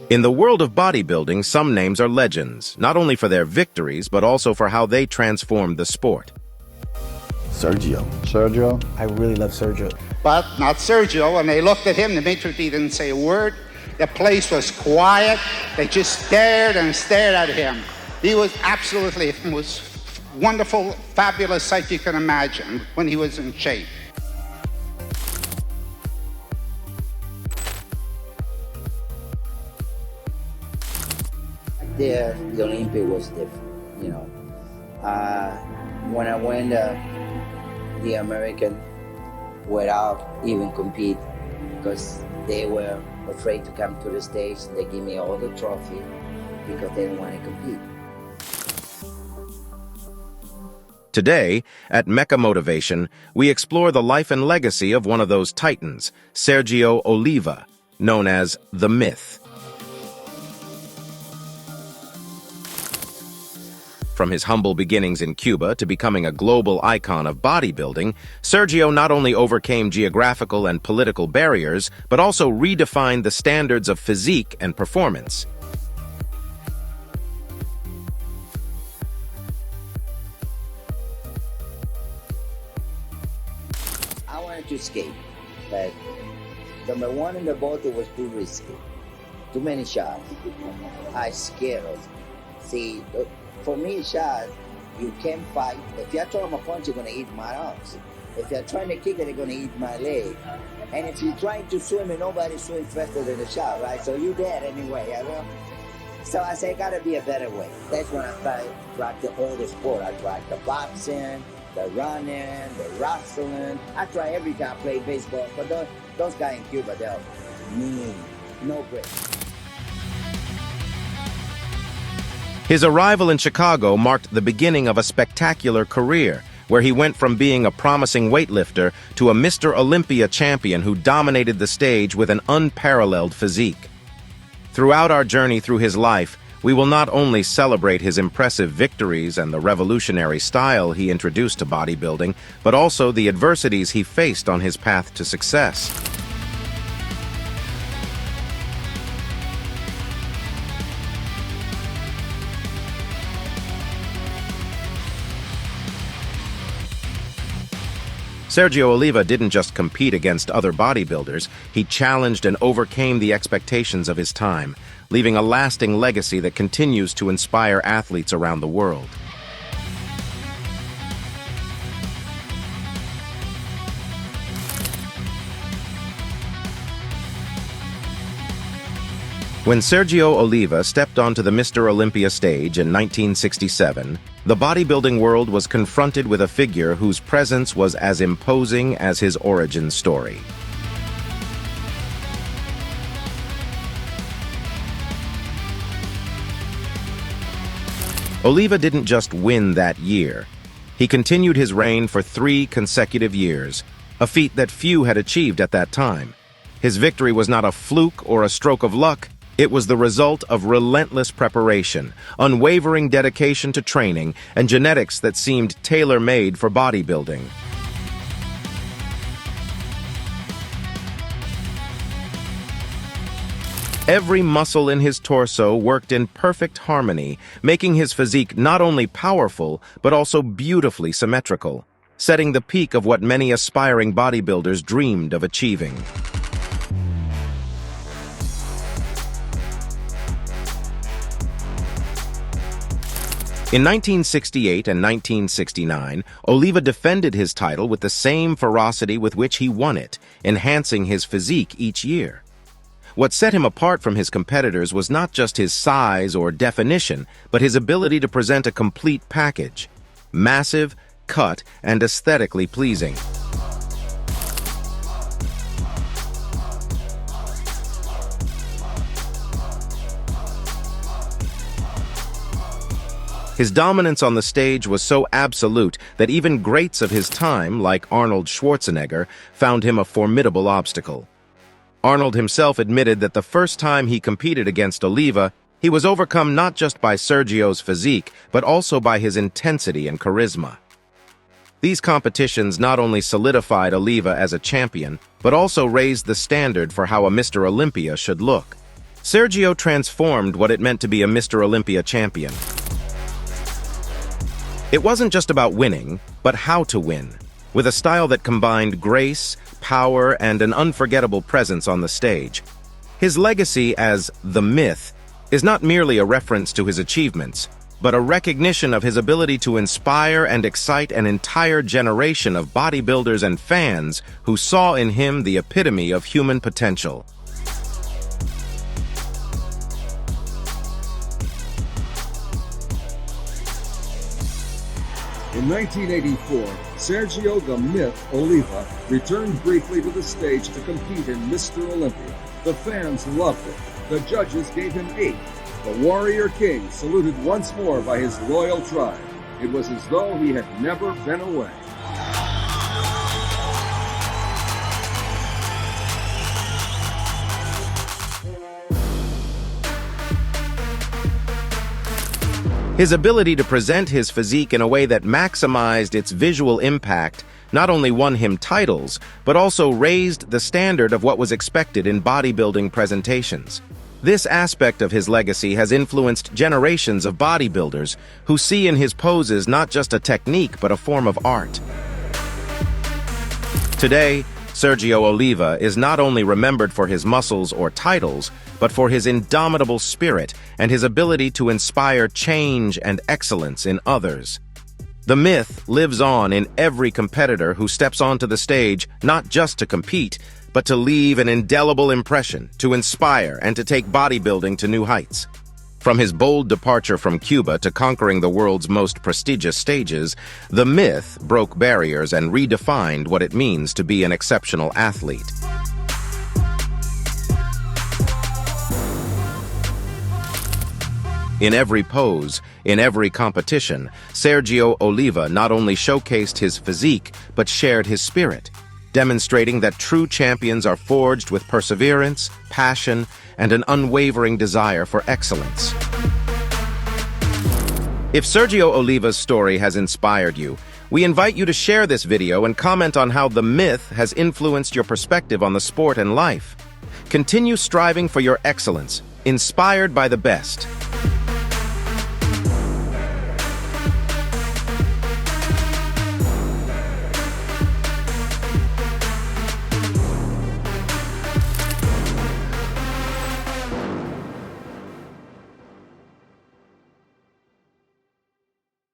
In the world of bodybuilding, some names are legends, not only for their victories, but also for how they transformed the sport. Sergio. I really love Sergio. But not Sergio. When they looked at him, the Dimitri didn't say a word. The place was quiet. They just stared and stared at him. He was absolutely, it was wonderful, fabulous sight you can imagine when he was in shape. The Olympia was different, you know. When I went, the American without even compete because they were afraid to come to the stage. They give me all the trophy because they didn't want to compete. Today, at Mecca Motivation, we explore the life and legacy of one of those titans, Sergio Oliva, known as the Myth. From his humble beginnings in Cuba to becoming a global icon of bodybuilding, Sergio not only overcame geographical and political barriers, but also redefined the standards of physique and performance. I wanted to skate, but number one in the boat, it was too risky. Too many shots. I scared of it. See, for me, shot, you can't fight. If you're throwing a punch, you're going to eat my arms. If you're trying to kick it, they're going to eat my leg. And if you're trying to swim, and nobody swims faster than the shot, right? So you're dead anyway, you know? So I say, got to be a better way. That's when I started to rock the older sport. I tried the boxing, the running, the wrestling. I try every time I play baseball. But those guys in Cuba, they're mean, no break. His arrival in Chicago marked the beginning of a spectacular career, where he went from being a promising weightlifter to a Mr. Olympia champion who dominated the stage with an unparalleled physique. Throughout our journey through his life, we will not only celebrate his impressive victories and the revolutionary style he introduced to bodybuilding, but also the adversities he faced on his path to success. Sergio Oliva didn't just compete against other bodybuilders, he challenged and overcame the expectations of his time, leaving a lasting legacy that continues to inspire athletes around the world. When Sergio Oliva stepped onto the Mr. Olympia stage in 1967, the bodybuilding world was confronted with a figure whose presence was as imposing as his origin story. Oliva didn't just win that year. He continued his reign for 3 consecutive years, a feat that few had achieved at that time. His victory was not a fluke or a stroke of luck. It was the result of relentless preparation, unwavering dedication to training, and genetics that seemed tailor-made for bodybuilding. Every muscle in his torso worked in perfect harmony, making his physique not only powerful, but also beautifully symmetrical, setting the peak of what many aspiring bodybuilders dreamed of achieving. In 1968 and 1969, Oliva defended his title with the same ferocity with which he won it, enhancing his physique each year. What set him apart from his competitors was not just his size or definition, but his ability to present a complete package: massive, cut, and aesthetically pleasing. His dominance on the stage was so absolute that even greats of his time, like Arnold Schwarzenegger, found him a formidable obstacle. Arnold himself admitted that the first time he competed against Oliva, he was overcome not just by Sergio's physique, but also by his intensity and charisma. These competitions not only solidified Oliva as a champion, but also raised the standard for how a Mr. Olympia should look. Sergio transformed what it meant to be a Mr. Olympia champion. It wasn't just about winning, but how to win, with a style that combined grace, power, and an unforgettable presence on the stage. His legacy as the Myth is not merely a reference to his achievements, but a recognition of his ability to inspire and excite an entire generation of bodybuilders and fans who saw in him the epitome of human potential. In 1984, Sergio "The Myth" Oliva returned briefly to the stage to compete in Mr. Olympia. The fans loved it. The judges gave him 8. The Warrior King saluted once more by his loyal tribe. It was as though he had never been away. His ability to present his physique in a way that maximized its visual impact not only won him titles, but also raised the standard of what was expected in bodybuilding presentations. This aspect of his legacy has influenced generations of bodybuilders who see in his poses not just a technique but a form of art. Today, Sergio Oliva is not only remembered for his muscles or titles, but for his indomitable spirit and his ability to inspire change and excellence in others. The Myth lives on in every competitor who steps onto the stage not just to compete, but to leave an indelible impression, to inspire, and to take bodybuilding to new heights. From his bold departure from Cuba to conquering the world's most prestigious stages, the Myth broke barriers and redefined what it means to be an exceptional athlete. In every pose, in every competition, Sergio Oliva not only showcased his physique, but shared his spirit, demonstrating that true champions are forged with perseverance, passion, and an unwavering desire for excellence. If Sergio Oliva's story has inspired you, we invite you to share this video and comment on how the Myth has influenced your perspective on the sport and life. Continue striving for your excellence, inspired by the best.